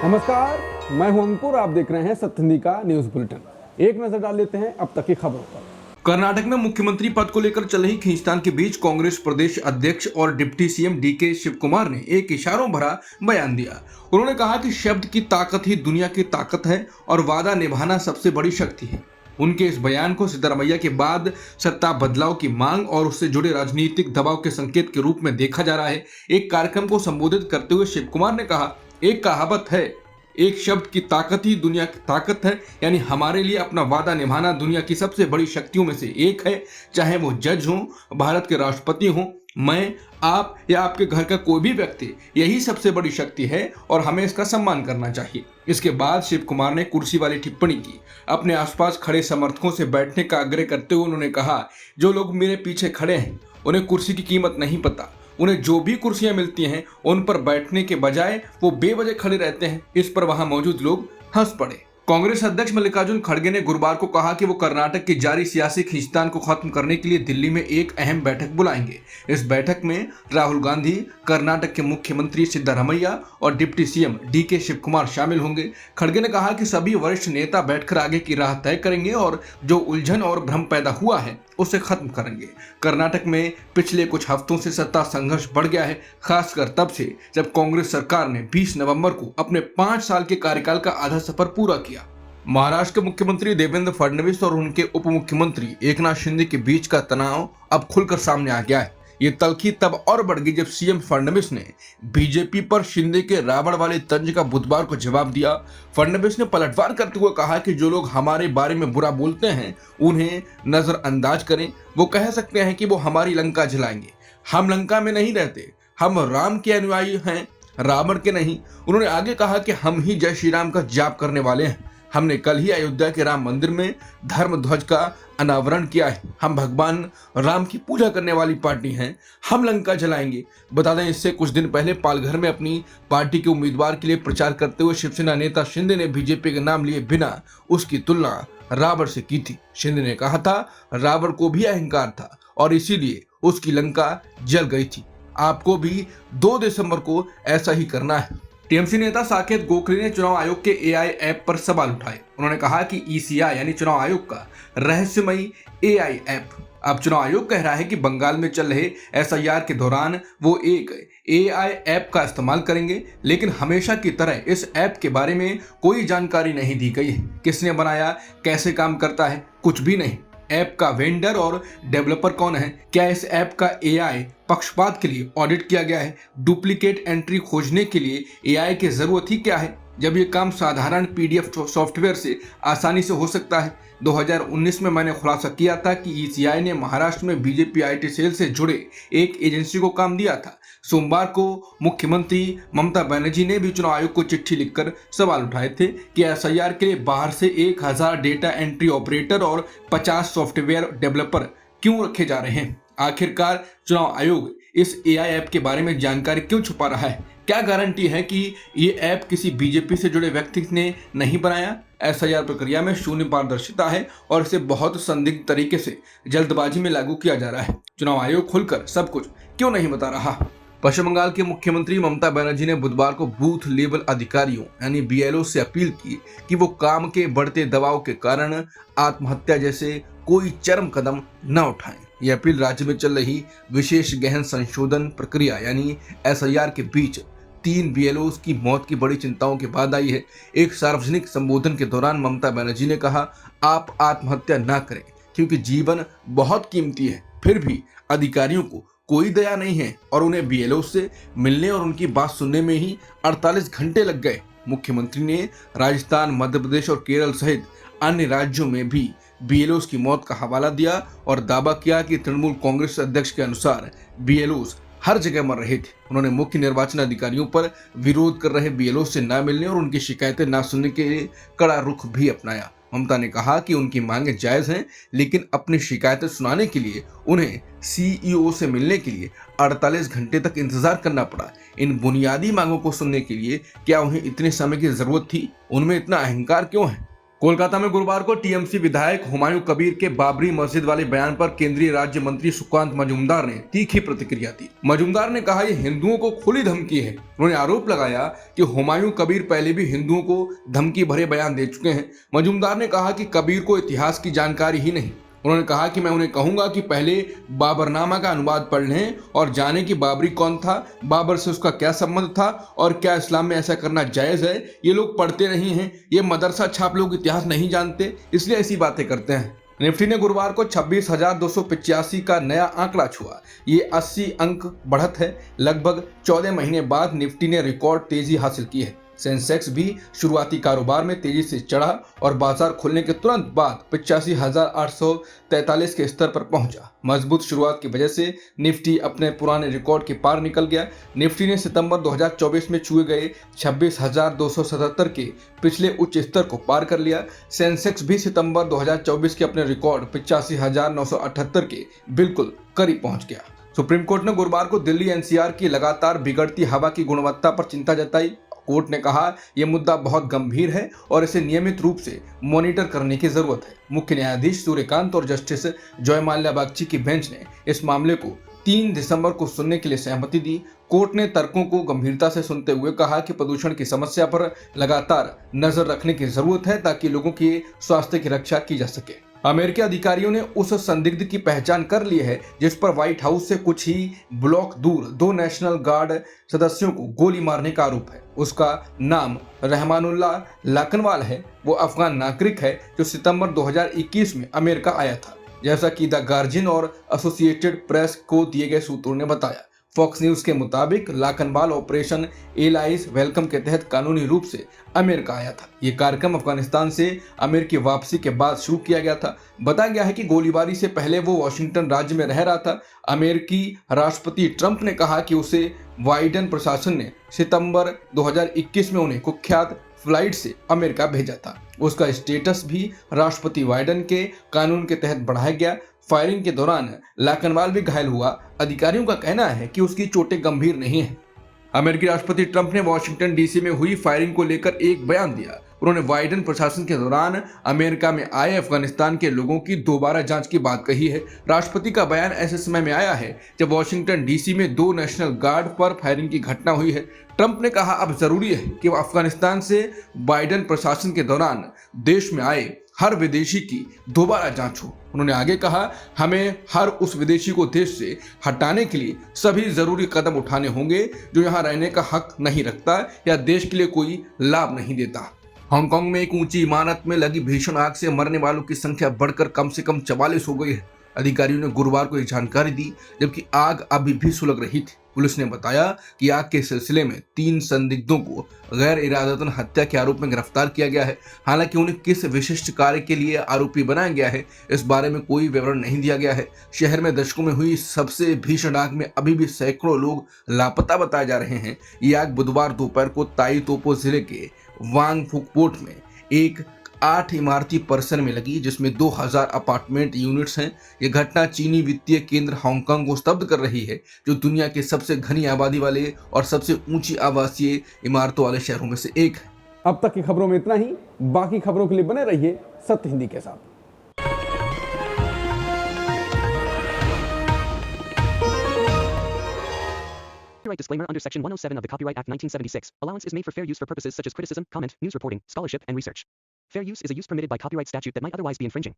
नमस्कार, मैं हूं अंकुर। आप देख रहे हैं सत्यनिधि का न्यूज बुलेटिन। एक नजर डाल लेते हैं अब तक की खबरों पर। कर्नाटक में मुख्यमंत्री पद को लेकर चल रही खींचतान के बीच कांग्रेस प्रदेश अध्यक्ष और deputy CM DK Shivakumar ने एक इशारों भरा बयान दिया। उन्होंने कहा कि शब्द की ताकत ही दुनिया की ताकत है और वादा निभाना सबसे बड़ी शक्ति है। उनके इस बयान को सिद्धरामैया के बाद सत्ता बदलाव की मांग और उससे जुड़े राजनीतिक दबाव के संकेत के रूप में देखा जा रहा है। एक कार्यक्रम को संबोधित करते हुए शिव कुमार ने कहा, एक कहावत है, एक शब्द की ताकत ही दुनिया की ताकत है। यानी हमारे लिए अपना वादा निभाना दुनिया की सबसे बड़ी शक्तियों में से एक है। चाहे वो जज हो, भारत के राष्ट्रपति हो, मैं, आप या आपके घर का कोई भी व्यक्ति, यही सबसे बड़ी शक्ति है और हमें इसका सम्मान करना चाहिए। इसके बाद शिव कुमार ने कुर्सी वाली टिप्पणी की। अपने आसपास खड़े समर्थकों से बैठने का आग्रह करते हुए उन्होंने कहा, जो लोग मेरे पीछे खड़े हैं उन्हें कुर्सी की कीमत नहीं पता। उन्हें जो भी कुर्सियां मिलती हैं उन पर बैठने के बजाय वो बेवजह खड़े रहते हैं। इस पर वहां मौजूद लोग हंस पड़े। कांग्रेस अध्यक्ष मल्लिकार्जुन खड़गे ने गुरुवार को कहा कि वो कर्नाटक की जारी सियासी खींचतान को खत्म करने के लिए दिल्ली में एक अहम बैठक बुलाएंगे। इस बैठक में राहुल गांधी, कर्नाटक के मुख्यमंत्री सिद्धरामैया और deputy CM DK Shivakumar शामिल होंगे। खड़गे ने कहा कि सभी वरिष्ठ नेता बैठकर आगे की राह तय करेंगे और जो उलझन और भ्रम पैदा हुआ है उसे खत्म करेंगे। कर्नाटक में पिछले कुछ हफ्तों से सत्ता संघर्ष बढ़ गया है, खासकर तब से जब कांग्रेस सरकार ने 20 नवंबर को अपने 5 साल के कार्यकाल का आधा सफर पूरा किया। महाराष्ट्र के मुख्यमंत्री देवेंद्र फडणवीस और उनके उप मुख्यमंत्री एकनाथ शिंदे के बीच का तनाव अब खुलकर सामने आ गया है। ये तल्खी तब और बढ़ गई जब सीएम फडणवीस ने बीजेपी पर शिंदे के रावण वाले तंज का बुधवार को जवाब दिया। फडणवीस ने पलटवार करते हुए कहा कि जो लोग हमारे बारे में बुरा बोलते हैं उन्हें नजरअंदाज करें। वो कह सकते हैं कि वो हमारी लंका जलाएंगे। हम लंका में नहीं रहते, हम राम के अनुयायी हैं, रावण के नहीं। उन्होंने आगे कहा कि हम ही जय श्री राम का जाप करने वाले हैं। हमने कल ही अयोध्या के राम मंदिर में धर्म ध्वज का अनावरण किया है। हम भगवान राम की पूजा करने वाली पार्टी हैं। हम लंका जलाएंगे। बता दें, इससे कुछ दिन पहले पालघर में अपनी पार्टी के उम्मीदवार के लिए प्रचार करते हुए शिवसेना नेता शिंदे ने बीजेपी का नाम लिए बिना उसकी तुलना रावण से की थी। शिंदे ने कहा था, रावण को भी अहंकार था और इसीलिए उसकी लंका जल गई थी। आपको भी 2 दिसंबर को ऐसा ही करना है। टीएमसी नेता साकेत गोखले ने चुनाव आयोग के एआई ऐप पर सवाल उठाए। उन्होंने कहा कि ईसीआई यानी चुनाव आयोग का रहस्यमयी एआई ऐप। अब चुनाव आयोग कह रहा है कि बंगाल में चल रहे एसआईआर के दौरान वो एक एआई ऐप का इस्तेमाल करेंगे, लेकिन हमेशा की तरह इस ऐप के बारे में कोई जानकारी नहीं दी गई है। किसने बनाया, कैसे काम करता है, कुछ भी नहीं। ऐप का वेंडर और डेवलपर कौन है, क्या इस ऐप का एआई पक्षपात के लिए ऑडिट किया गया है, डुप्लीकेट एंट्री खोजने के लिए एआई की जरूरत ही क्या है जब ये काम साधारण पीडीएफ सॉफ्टवेयर से आसानी से हो सकता है। 2019 में मैंने खुलासा किया था कि ईसीआई ने महाराष्ट्र में बीजेपी आईटी सेल से जुड़े एक एजेंसी को काम दिया था। सोमवार को मुख्यमंत्री ममता बनर्जी ने भी चुनाव आयोग को चिट्ठी लिखकर सवाल उठाए थे कि एसआईआर के लिए बाहर से 1000 डेटा एंट्री ऑपरेटर और 50 सॉफ्टवेयर डेवलपर क्यों रखे जा रहे हैं। आखिरकार चुनाव आयोग इस एआई ऐप के बारे में जानकारी क्यों छुपा रहा है? क्या गारंटी है कि ये ऐप किसी बीजेपी से जुड़े व्यक्ति ने नहीं बनाया? एसआईआर प्रक्रिया में शून्य पारदर्शिता है और इसे बहुत संदिग्ध तरीके से जल्दबाजी में लागू किया जा रहा है। चुनाव आयोग खुलकर सब कुछ क्यों नहीं बता रहा? पश्चिम बंगाल के मुख्यमंत्री ममता बनर्जी ने बुधवार को बूथ लेवल अधिकारियों यानी बीएलओ से अपील की कि वो काम के बढ़ते दबाव के कारण आत्महत्या जैसे कोई चरम कदम न उठाएं। यह अपील राज्य में चल रही विशेष गहन संशोधन प्रक्रिया यानी एसआईआर के बीच 3 बीएलओ की मौत की बड़ी चिंताओं के बाद आई है। एक सार्वजनिक संबोधन के दौरान ममता बनर्जी ने कहा, आप आत्महत्या न करें क्योंकि जीवन बहुत कीमती है। फिर भी अधिकारियों को कोई दया नहीं है और उन्हें बीएलओ से मिलने और उनकी बात सुनने में ही 48 घंटे लग गए। मुख्यमंत्री ने राजस्थान, मध्य प्रदेश और केरल सहित अन्य राज्यों में भी बीएलओ की मौत का हवाला दिया और दावा किया कि तृणमूल कांग्रेस अध्यक्ष के अनुसार बीएलओ हर जगह मर रहे थे। उन्होंने मुख्य निर्वाचन अधिकारियों पर विरोध कर रहे बीएलओ से न मिलने और उनकी शिकायतें न सुनने के लिए कड़ा रुख भी अपनाया। ममता ने कहा कि उनकी मांगें जायज हैं, लेकिन अपनी शिकायतें सुनाने के लिए उन्हें सीईओ से मिलने के लिए 48 घंटे तक इंतजार करना पड़ा। इन बुनियादी मांगों को सुनने के लिए क्या उन्हें इतने समय की जरूरत थी? उनमें इतना अहंकार क्यों है? कोलकाता में गुरुवार को टीएमसी विधायक हुमायूं कबीर के बाबरी मस्जिद वाले बयान पर केंद्रीय राज्य मंत्री सुकांत मजूमदार ने तीखी प्रतिक्रिया दी। मजूमदार ने कहा यह हिंदुओं को खुली धमकी है। उन्होंने आरोप लगाया कि हुमायूं कबीर पहले भी हिंदुओं को धमकी भरे बयान दे चुके हैं। मजूमदार ने कहा कि कबीर को इतिहास की जानकारी ही नहीं। उन्होंने कहा कि मैं उन्हें कहूंगा कि पहले बाबरनामा का अनुवाद पढ़ लें और जानें कि बाबरी कौन था, बाबर से उसका क्या संबंध था और क्या इस्लाम में ऐसा करना जायज़ है। ये लोग पढ़ते नहीं हैं, ये मदरसा छाप लोग इतिहास नहीं जानते, इसलिए ऐसी बातें करते हैं। निफ्टी ने गुरुवार को 26,285 का नया आंकड़ा छुआ। ये 80 अंक बढ़त है। लगभग 14 महीने बाद निफ्टी ने रिकॉर्ड तेजी हासिल की है। सेंसेक्स भी शुरुआती कारोबार में तेजी से चढ़ा और बाजार खुलने के तुरंत बाद 85,843 के स्तर पर पहुंचा। मजबूत शुरुआत की वजह से निफ्टी अपने पुराने रिकॉर्ड के पार निकल गया। निफ्टी ने सितंबर 2024 में छुए गए 26,277 के पिछले उच्च स्तर को पार कर लिया। सेंसेक्स भी सितंबर 2024 के अपने रिकॉर्ड 85,978 के बिल्कुल करीब पहुंच गया। सुप्रीम कोर्ट ने गुरुवार को दिल्ली एनसीआर की लगातार बिगड़ती हवा की गुणवत्ता पर चिंता जताई। कोर्ट ने कहा यह मुद्दा बहुत गंभीर है और इसे नियमित रूप से मॉनिटर करने की जरूरत है। मुख्य न्यायाधीश सूर्यकांत और जस्टिस जय माल्या बागची की बेंच ने इस मामले को 3 दिसंबर को सुनने के लिए सहमति दी। कोर्ट ने तर्कों को गंभीरता से सुनते हुए कहा कि प्रदूषण की समस्या पर लगातार नजर रखने की जरूरत है ताकि लोगों के स्वास्थ्य की रक्षा की जा सके। अमेरिकी अधिकारियों ने उस संदिग्ध की पहचान कर ली है जिस पर व्हाइट हाउस से कुछ ही ब्लॉक दूर 2 नेशनल गार्ड सदस्यों को गोली मारने का आरोप है। उसका नाम रहमानुल्लाह लाकनवाल है। वो अफगान नागरिक है जो सितंबर 2021 में अमेरिका आया था, जैसा कि द गार्जियन और एसोसिएटेड प्रेस को दिए गए सूत्रों ने बताया। फॉक्स न्यूज के मुताबिक लाकनवाल ऑपरेशन एलाइज वेलकम के तहत कानूनी रूप से अमेरिका आया था। ये कार्यक्रम अफगानिस्तान से अमेरिकी वापसी के बाद शुरू किया गया था। बताया गया है कि गोलीबारी से पहले वो वॉशिंगटन राज्य में रह रहा था। अमेरिकी राष्ट्रपति ट्रंप ने कहा कि उसे बाइडेन प्रशासन ने सितंबर 2021 में उन्हें कुख्यात फ्लाइट से अमेरिका भेजा था। उसका स्टेटस भी राष्ट्रपति बाइडेन के कानून के तहत बढ़ाया गया। फायरिंग के दौरान लाकनवाल भी घायल हुआ। अधिकारियों का कहना है कि उसकी चोटें गंभीर नहीं हैं। अमेरिकी राष्ट्रपति ट्रंप ने वॉशिंगटन डीसी में हुई फायरिंग को लेकर एक बयान दिया। उन्होंने बाइडेन प्रशासन के दौरान अमेरिका में आए अफगानिस्तान के लोगों की दोबारा जांच की बात कही है। राष्ट्रपति का बयान ऐसे समय में आया है जब वॉशिंगटन डीसी में 2 नेशनल गार्ड पर फायरिंग की घटना हुई है। ट्रंप ने कहा अब जरूरी है कि अफगानिस्तान से बाइडेन प्रशासन के दौरान देश में आए हर विदेशी की दोबारा जांच हो। उन्होंने आगे कहा हमें हर उस विदेशी को देश से हटाने के लिए सभी जरूरी कदम उठाने होंगे जो यहाँ रहने का हक नहीं रखता या देश के लिए कोई लाभ नहीं देता। हांगकांग में एक ऊंची इमारत में लगी भीषण आग से मरने वालों की संख्या बढ़कर कम से कम 44 हो गई है। अधिकारियों ने गुरुवार को यह जानकारी दी जबकि आग अभी भी सुलग रही थी। पुलिस ने बताया कि आग के सिलसिले में 3 संदिग्धों को गैर इरादतन हत्या के आरोप में गिरफ्तार किया गया है। हालांकि उन्हें किस विशिष्ट कार्य के लिए आरोपी बनाया गया है इस बारे में कोई विवरण नहीं दिया गया है। शहर में दशकों में हुई सबसे भीषण आग में अभी भी सैकड़ों लोग लापता बताए जा रहे हैं। ये आग बुधवार दोपहर को ताई तोपो जिले के वांग फुक पोर्ट में एक 8 इमारती परिसर में लगी जिसमें 2000 अपार्टमेंट यूनिट्स हैं। ये घटना चीनी वित्तीय केंद्र हांगकांग को स्तब्ध कर रही है जो दुनिया के सबसे घनी आबादी वाले और सबसे ऊंची आवासीय इमारतों वाले शहरों में से एक है। अब तक की खबरों में इतना ही। बाकी खबरों के लिए बने रहिए सत्य हिंदी के साथ। Copyright disclaimer under Section 107 of the Copyright Act 1976. Allowance is made for fair use for purposes such as criticism, comment, news reporting, scholarship, and research. Fair use is a use permitted by copyright statute that might otherwise be infringing.